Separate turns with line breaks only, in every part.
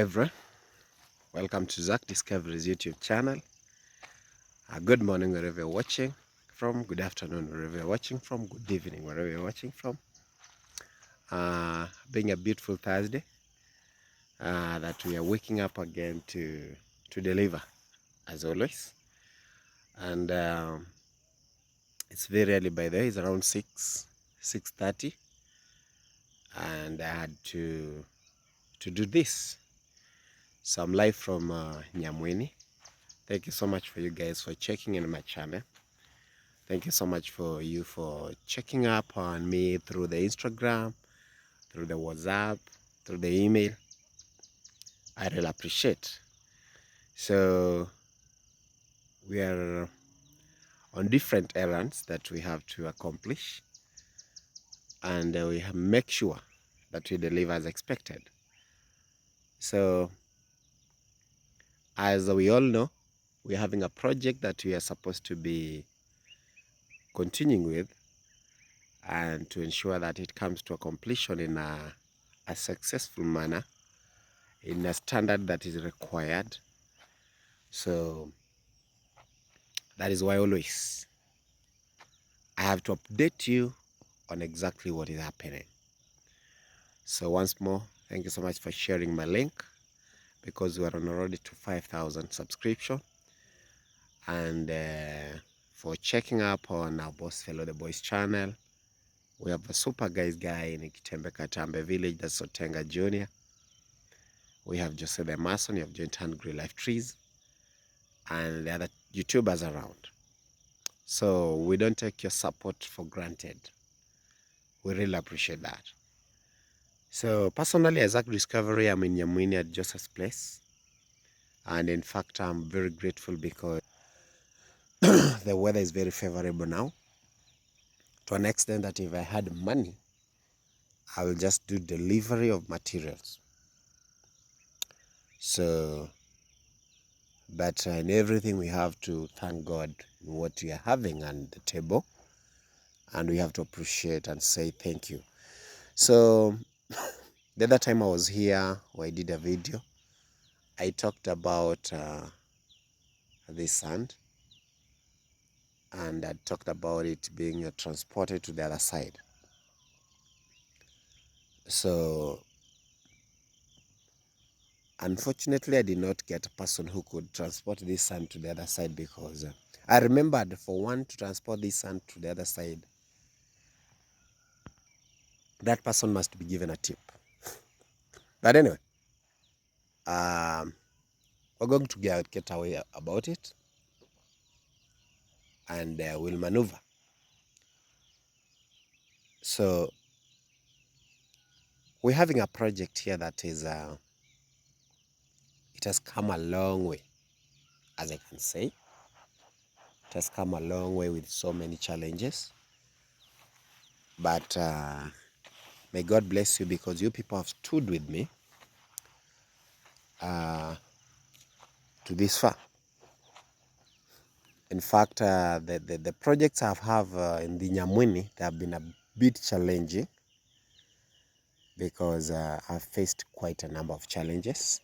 everyone, welcome to Zach Discoveries YouTube channel. Good morning wherever you're watching from, good afternoon wherever you're watching from, good evening wherever you're watching from. Being a beautiful Thursday, that we are waking up again to deliver as always. And it's very early, by the way, it's around 6:30, and I had to do this. So I'm live from Nyamweni. Thank you so much for you guys for checking in my channel. Thank you so much for checking up on me through the Instagram, through the WhatsApp, through the email. I really appreciate. So we are on different errands that we have to accomplish, and we make sure that we deliver as expected. So as we all know, we're having a project that we are supposed to be continuing with, and to ensure that it comes to a completion in a successful manner, in a standard that is required. So that is why always I have to update you on exactly what is happening. So once more, thank you so much for sharing my link, because we are on a road to 5,000 subscription, and for checking up on our boss fellow the boys channel. We have a super guy in Kitembe Katambe village, that's Sotenga Junior. We have Jose the Mason, you have Joint Hungry Life Trees, and the other YouTubers around. So we don't take your support for granted. We really appreciate that. So personally, as Zach Discovery, I'm in Nyamweni at Joseph's place. And in fact, I'm very grateful because the weather is very favorable now, to an extent that if I had money, I will just do delivery of materials. So, but in everything, we have to thank God in what we are having on the table, and we have to appreciate and say thank you. So the other time I was here, I did a video. I talked about this sand, and I talked about it being transported to the other side. So unfortunately, I did not get a person who could transport this sand to the other side, because I remembered for one to transport this sand to the other side, that person must be given a tip. But anyway, we're going to get away about it, and we'll maneuver. So we're having a project here that is, it has come a long way, as I can say. It has come a long way with so many challenges. But may God bless you, because you people have stood with me to this far. In fact, the projects I have in the Nyamweni, they have been a bit challenging, because I've faced quite a number of challenges.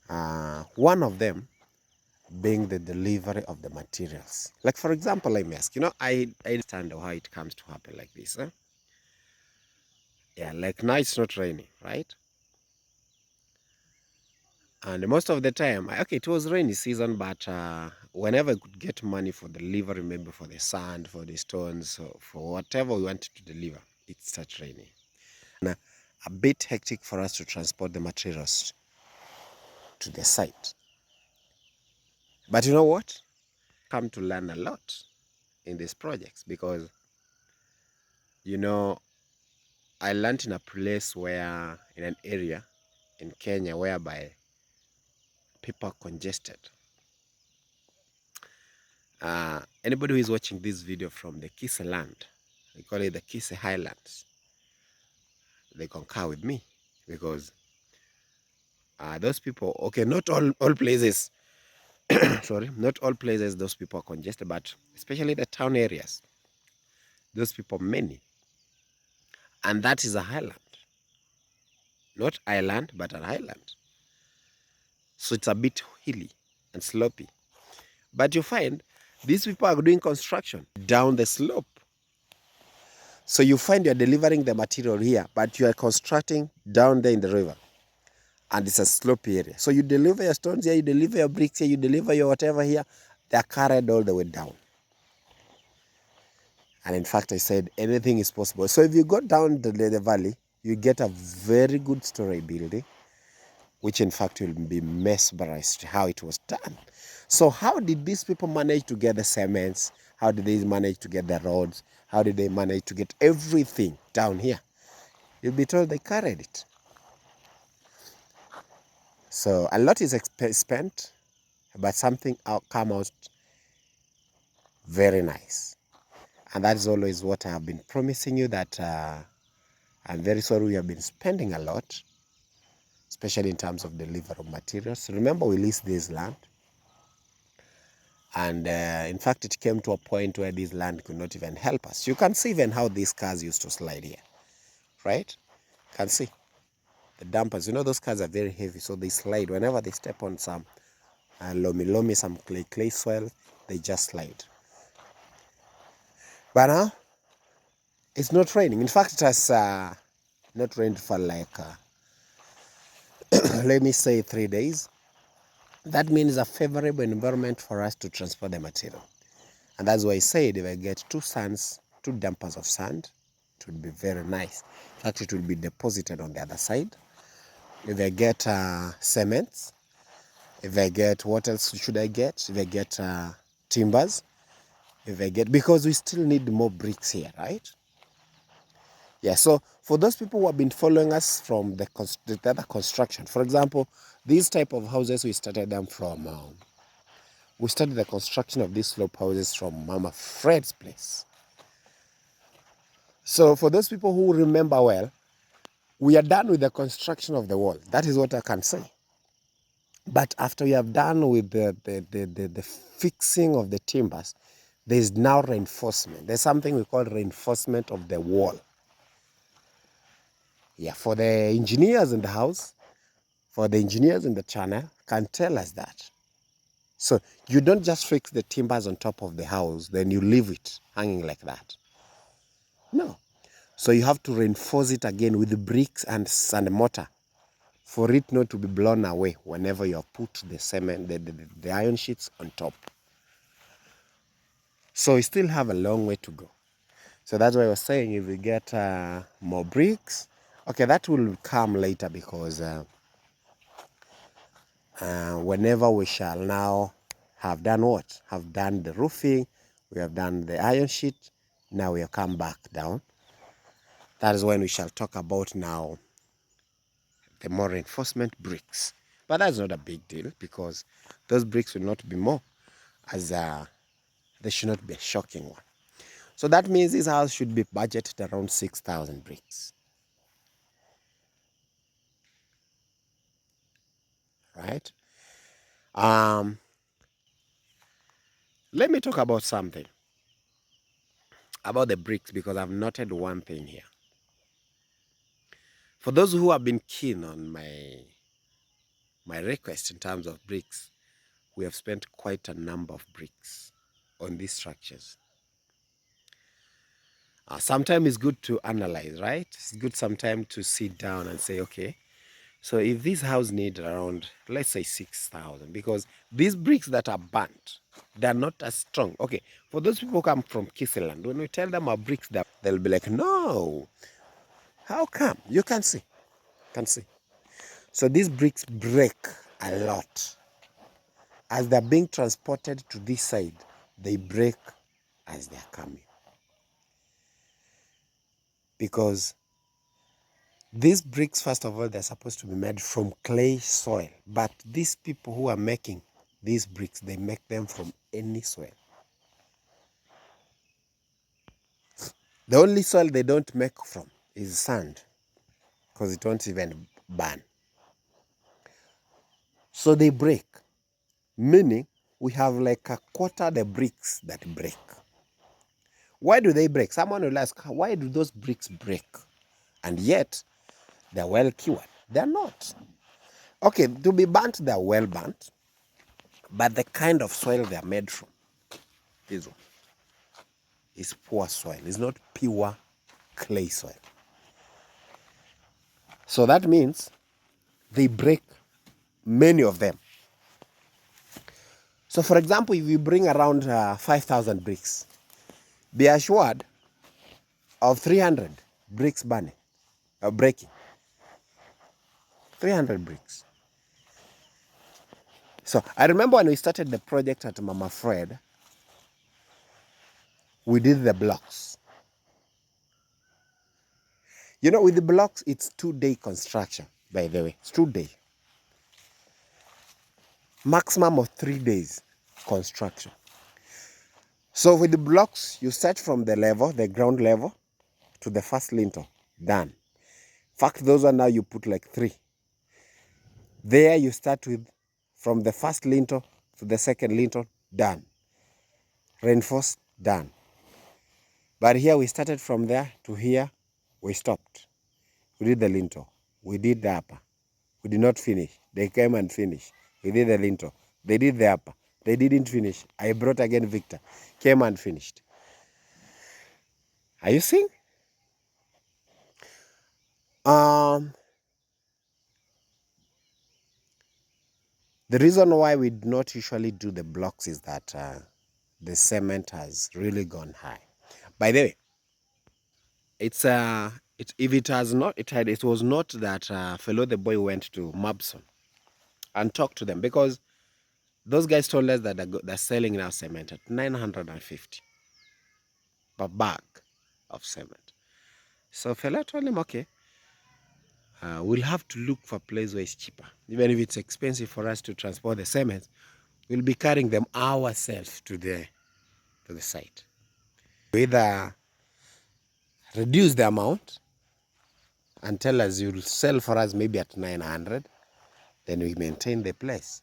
One of them being the delivery of the materials. Like, for example, let me ask, I understand how it comes to happen like this. Yeah, like now it's not raining, right? And most of the time, okay, it was rainy season, but whenever I could get money for delivery, maybe for the sand, for the stones, for whatever we wanted to deliver, it starts raining. And a bit hectic for us to transport the materials to the site. But you know what? Come to learn a lot in these projects, because, I learned in a place where, in an area in Kenya, whereby people are congested. Anybody who is watching this video from the Kisii land, they call it the Kisii Highlands, they concur with me, because those people, okay, not all places, sorry, not all places those people are congested, but especially the town areas, those people many. And that is a highland. Not island, but an highland. So it's a bit hilly and slopey. But you find these people are doing construction down the slope. So you find you're delivering the material here, but you are constructing down there in the river. And it's a slopey area. So you deliver your stones here, you deliver your bricks here, you deliver your whatever here, they're carried all the way down. And in fact, I said anything is possible. So if you go down the valley, you get a very good story building, which in fact will be mesmerized how it was done. So how did these people manage to get the cements? How did they manage to get the roads? How did they manage to get everything down here? You'll be told they carried it. So a lot is spent, but something come out very nice. And that's always what I have been promising you, that I'm very sorry we have been spending a lot, especially in terms of delivery of materials. Remember, we leased this land. And in fact, it came to a point where this land could not even help us. You can see even how these cars used to slide here, right? You can see the dampers. You know, those cars are very heavy, so they slide. Whenever they step on some loamy, some clay soil, they just slide. But now, it's not raining. In fact, it has not rained for like, let me say 3 days. That means a favorable environment for us to transport the material. And that's why I said if I get two dumpers of sand, it would be very nice. In fact, it will be deposited on the other side. If I get cements, if I get, what else should I get? If I get timbers, if I get, because we still need more bricks here, right? Yeah, so for those people who have been following us from the other construction, for example, these type of houses, we started them from, we started the construction of these slope houses from Mama Fred's place. So for those people who remember well, we are done with the construction of the wall. That is what I can say. But after we have done with the fixing of the timbers, there is now reinforcement. There's something we call reinforcement of the wall. Yeah, for the engineers in the house, for the engineers in the channel, can tell us that. So you don't just fix the timbers on top of the house, then you leave it hanging like that. No. So you have to reinforce it again with the bricks and mortar for it not to be blown away whenever you have put the cement, the iron sheets on top. So we still have a long way to go. So that's why I was saying if we get more bricks, okay, that will come later, because whenever we shall now have done what? Have done the roofing, we have done the iron sheet, now we have come back down. That is when we shall talk about now the more reinforcement bricks. But that's not a big deal, because those bricks will not be more, as they should not be a shocking one. So that means this house should be budgeted around 6,000 bricks. Right? Let me talk about something about the bricks, because I've noted one thing here. For those who have been keen on my request in terms of bricks, we have spent quite a number of bricks on these structures. Sometimes it's good to analyze, right? It's good sometimes to sit down and say, okay, so if this house needs around, let's say 6,000, because these bricks that are burnt, they're not as strong. Okay, for those people who come from Kisseland, when we tell them our bricks, they'll be like, no, how come? You can see. So these bricks break a lot. As they're being transported to this side, they break as they're coming. Because these bricks, first of all, they're supposed to be made from clay soil. But these people who are making these bricks, they make them from any soil. The only soil they don't make from is sand, because it won't even burn. So they break, meaning we have like a quarter the bricks that break. Why do they break? Someone will ask, why do those bricks break? And yet, they're well cured. They're not. Okay, to be burnt, they're well burnt, but the kind of soil they're made from, this one, is poor soil. It's not pure clay soil. So that means they break, many of them. So for example, if you bring around 5,000 bricks, be assured of 300 bricks burning, breaking. 300 bricks. So I remember when we started the project at Mama Fred, we did the blocks. You know, with the blocks, it's 2-day construction, by the way. It's 2-day. Maximum of 3 days construction. So with the blocks, you start from the level, the ground level, to the first lintel. Done. In fact, those are now you put like 3. There you start with from the first lintel to the second lintel. Done. Reinforced. Done. But here we started from there to here. We stopped. We did the lintel. We did the upper. We did not finish. They came and finished. We did the lintel. They did the upper. They didn't finish. I brought again Victor. Came and finished. Are you seeing? The reason why we do not usually do the blocks is that the cement has really gone high. By the way, it's if it has not, it was not that fellow the boy went to Mabson and talked to them, because those guys told us that they're selling now cement at 950 per bag of cement. So fella told him, okay, we'll have to look for a place where it's cheaper. Even if it's expensive for us to transport the cement, we'll be carrying them ourselves to the site. We either reduce the amount and tell us you'll sell for us maybe at 900, then we maintain the place.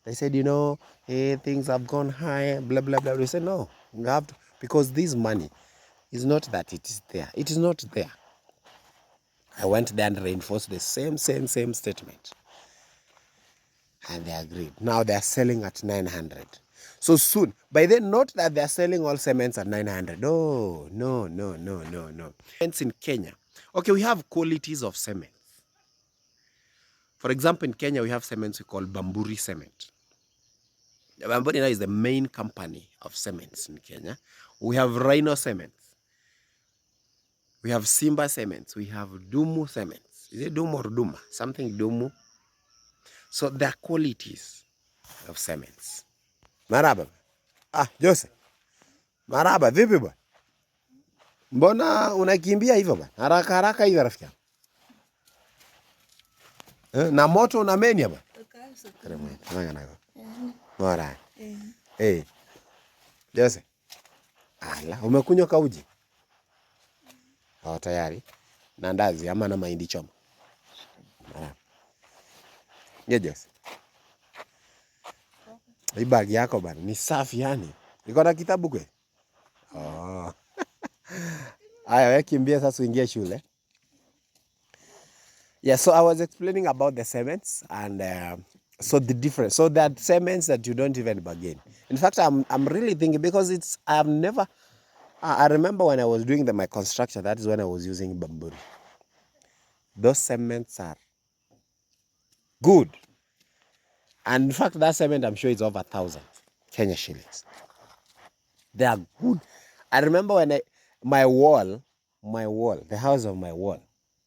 They said, you know, hey, things have gone high, blah, blah, blah. We said, no, we have to, because this money is not that it is there. It is not there. I went there and reinforced the same statement. And they agreed. Now they're selling at 900. So soon, by then, not that they're selling all cements at 900. No. Cements in Kenya. Okay, we have qualities of cement. For example, in Kenya, we have cements we call Bamburi cement. Bamburi now is the main company of cements in Kenya. We have Rhino cements. We have Simba cements. We have Dumu cements. Is it Dumu or Duma? Something Dumu. So there are qualities of cements. Maraba. Jose. Maraba, vipi bwana? Mbona unakimbia hivyo bwana? Haraka haraka hivyo rafiki yangu. Na moto unamenya bwana. Karema. Nanga nako. Bora. Jose. Ala, umekunywa kauji? Tayari. Na ndazi ama na mahindi choma. Jose. Hii bag yako bana ni safi yani. Iko na kitabu kwe? Aya, wewe kimbia sasa uingie shule. Yeah, so I was explaining about the cements and so the difference. So there are cements that you don't even bargain. In fact, I'm really thinking, because I've never, I remember when I was doing my construction, that is when I was using Bamburi. Those cements are good. And in fact, that cement, I'm sure it's over 1,000 Kenya shillings. They are good. I remember when my wall, the house of my wall,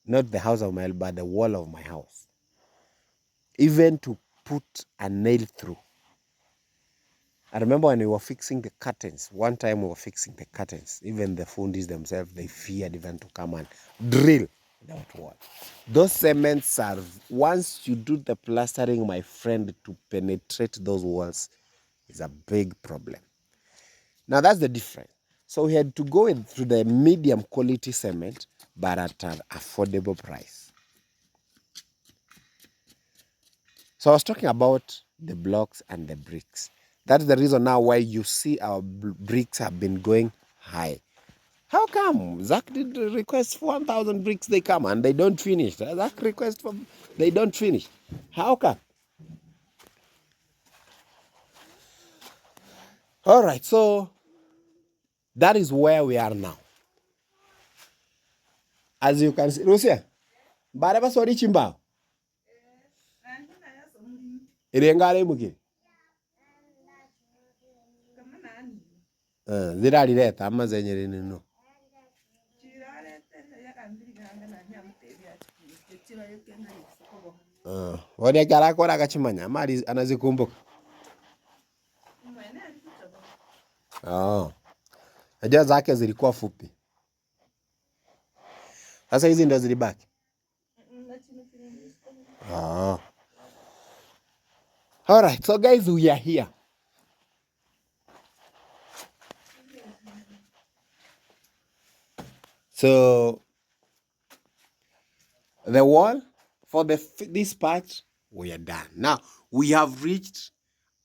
not the house of my, but the wall of my house, even to put a nail through. I remember when we were fixing the curtains. One time we were fixing the curtains. Even the fundis themselves, they feared even to come and drill that wall. Those cements are, once you do the plastering, my friend, to penetrate those walls is a big problem. Now that's the difference. So we had to go into the medium quality cement, but at an affordable price. So I was talking about the blocks and the bricks. That's the reason now why you see our bricks have been going high. How come? Zach did request for 1,000 bricks, they come and they don't finish. Zach request for They don't finish. How come? All right, so that is where we are now. As you can see, Lucia, baraba sori chimbao. Irengale muki. Zirali leta ama zenye no. Wode kala kora kachimanya mali anazikumbuka. Najua zake zilikuwa fupi. Sasa hizi ndo zilibaki. All right, so guys, we are here. So the wall for this part, we are done. Now we have reached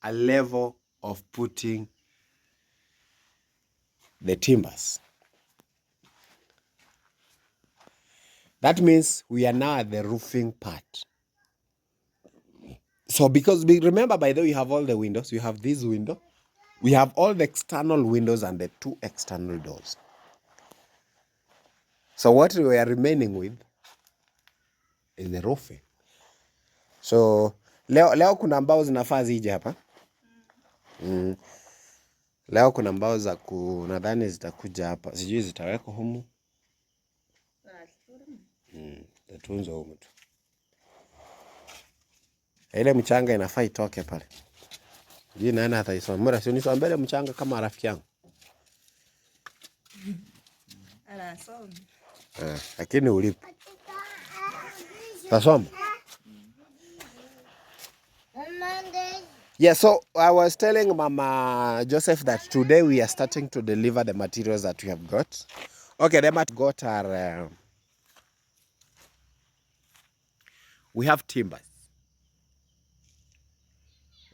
a level of putting the timbers. That means we are now at the roofing part. So because remember, by the way, we have all the windows. We have this window. We have all the external windows and the 2 external doors. So what we are remaining with is the roofing. So leo kuna mbao zinafaa zije hapa. Leo kuna mbao za nadhani zitakuja hapa. Sijui zitawekwa humu. Tatunzo humu tu. Ile mchanga inafaa itoke pale. Sijui nani ataisoma. Mura si unisombele mchanga kama rafiki yangu. Anasoma. Lakini ulipo. Tasoma. Yeah, so I was telling Mama Joseph that today we are starting to deliver the materials that we have got. Okay, the mat got our we have timbers.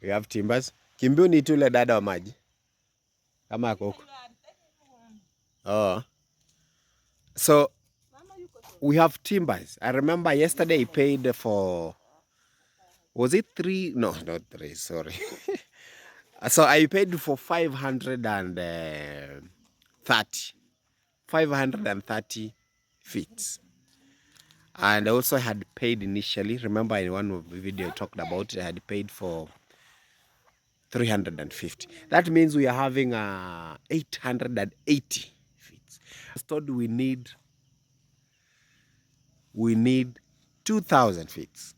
We have timbers. Kimbiu ni tule dada wa maji. Kama ako huko. So we have timbers. I remember yesterday he paid for, was it 3? No, not 3, sorry. So I paid for 530 feet. And I also had paid initially, remember in one of the video I talked about it, I had paid for 350. That means we are having 880 feet. I thought we need 2,000 feet.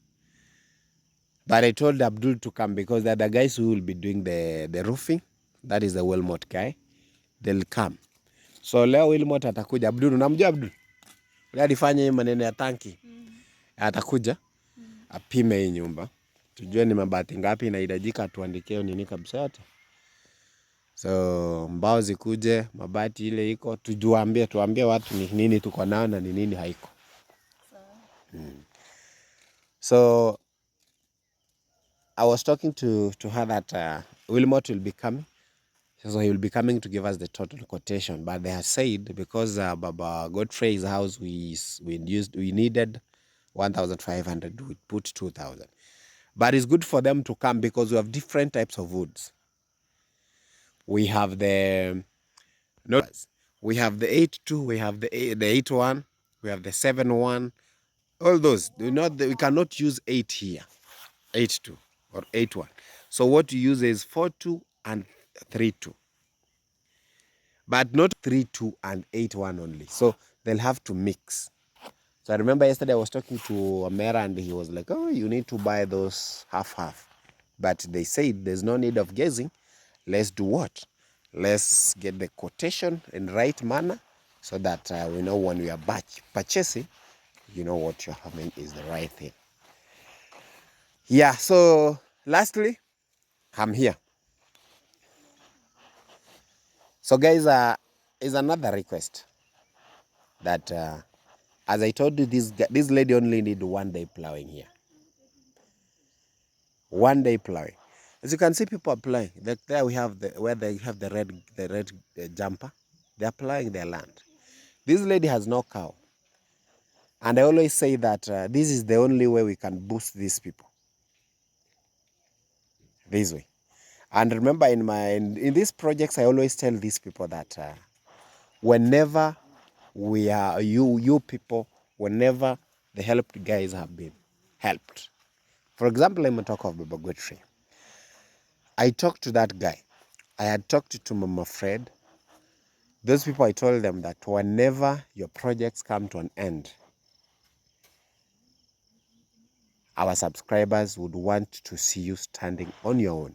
But I told Abdul to come because the other guys who will be doing the roofing, that is the Wilmot guy, they'll come. So leo Wilmot atakuja. Abdul, unamjua Abdul? Leo alifanya hii maneno ya tanki. Atakuja apime hii nyumba. Tujue ni mabati ngapi inahitajika, tuandikie nini kabisa yote. So mbao zikuje, mabati ile iko, tuambie watu ni nini tuko nao na ni nini haiko. So I was talking to her that Wilmot will be coming. So he will be coming to give us the total quotation. But they have said because Baba Godfrey's house we needed 1,500, we put 2,000. But it's good for them to come because we have different types of woods. We have the 8.2, we have the 8.1, we have the 7.1. All those, we cannot use 8 here, 8.2 or 8.1. So what you use is 4.2 and 3.2. But not 3.2 and 8.1 only. So they'll have to mix. So I remember yesterday I was talking to Amera and he was like, oh, you need to buy those half. But they said there's no need of guessing. Let's do what? Let's get the quotation in right manner so that we know when we are purchasing, you know what you're having is the right thing. Yeah, so lastly, I'm here. So guys, is another request that, as I told you, this lady only need 1 day plowing here. 1 day plowing. As you can see, people are plowing. There we have where they have the red jumper. They are plowing their land. This lady has no cow. And I always say that this is the only way we can boost these people. This way. And remember, in these projects, I always tell these people that whenever we are you people, whenever the helped guys have been helped. For example, let me talk of Baba Godfrey. I talked to that guy. I had talked to Mama Fred. Those people, I told them that whenever your projects come to an end, our subscribers would want to see you standing on your own.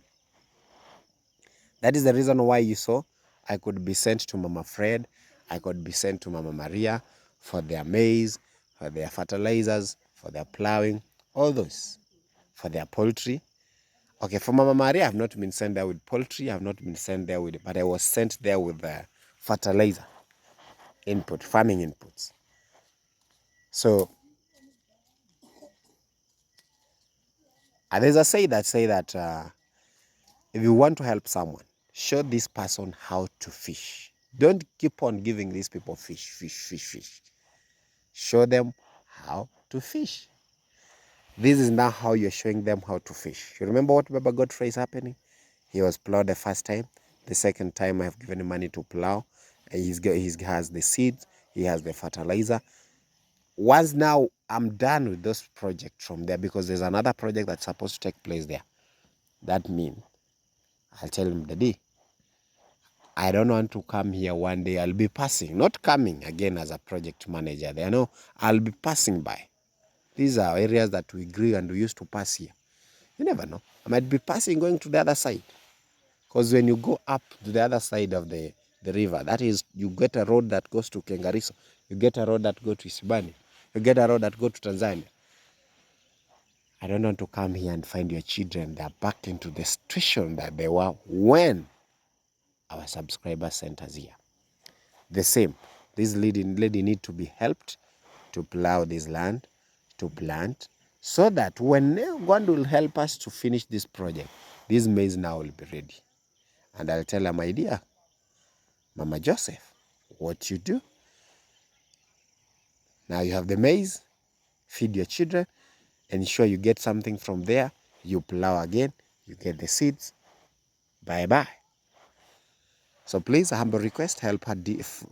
That is the reason why you saw I could be sent to Mama Fred, I could be sent to Mama Maria for their maize, for their fertilizers, for their plowing, all those, for their poultry. Okay, for Mama Maria, I've not been sent there with poultry, I've not been sent there with, but I was sent there with the fertilizer input, farming inputs. So, there's a say that if you want to help someone, show this person how to fish. Don't keep on giving these people fish. Show them how to fish. This is now how you're showing them how to fish. You remember what Baba Godfrey is happening? He was plowed the first time. The second time, I've given him money to plow. He has the seeds. He has the fertilizer. Once now I'm done with those projects from there, because there's another project that's supposed to take place there. That means I'll tell him, Daddy, I don't want to come here one day. I'll be passing, not coming again as a project manager there. No, I'll be passing by. These are areas that we grew and we used to pass here. You never know. I might be passing, going to the other side. Because when you go up to the other side of the river, that is, you get a road that goes to Kengariso. You get a road that goes to Isibani. You get a road that goes to Tanzania. I don't want to come here and find your children. They're back into the situation that they were when our subscribers sent us here. The same. This lady need to be helped to plow this land, to plant, so that when God will help us to finish this project, this maize now will be ready. And I'll tell her, my dear, Mama Joseph, what you do? Now you have the maize, feed your children, ensure you get something from there, you plow again, you get the seeds, bye-bye. So please, a humble request, help her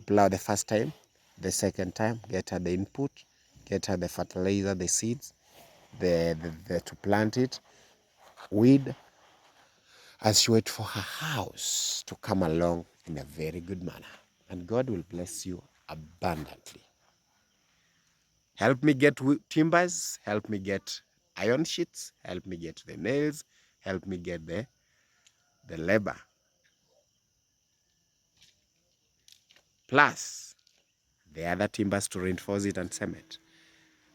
plow the first time, the second time, get her the input, get her the fertilizer, the seeds, the to plant it, weed, as she wait for her house to come along in a very good manner. And God will bless you abundantly. Help me get timbers, help me get iron sheets, help me get the nails, help me get the labor. Plus the other timbers to reinforce it and cement,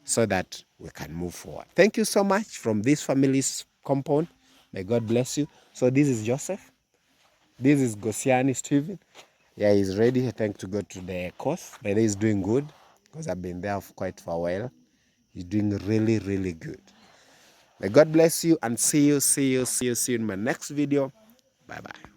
so that we can move forward. Thank you so much from this family's compound. May God bless you. So this is Joseph. This is Gosiani Stephen. Yeah, he's ready. Thanks to go to the course. But he's doing good, because I've been there for a while. He's doing really, really good. May God bless you, and see you in my next video. Bye-bye.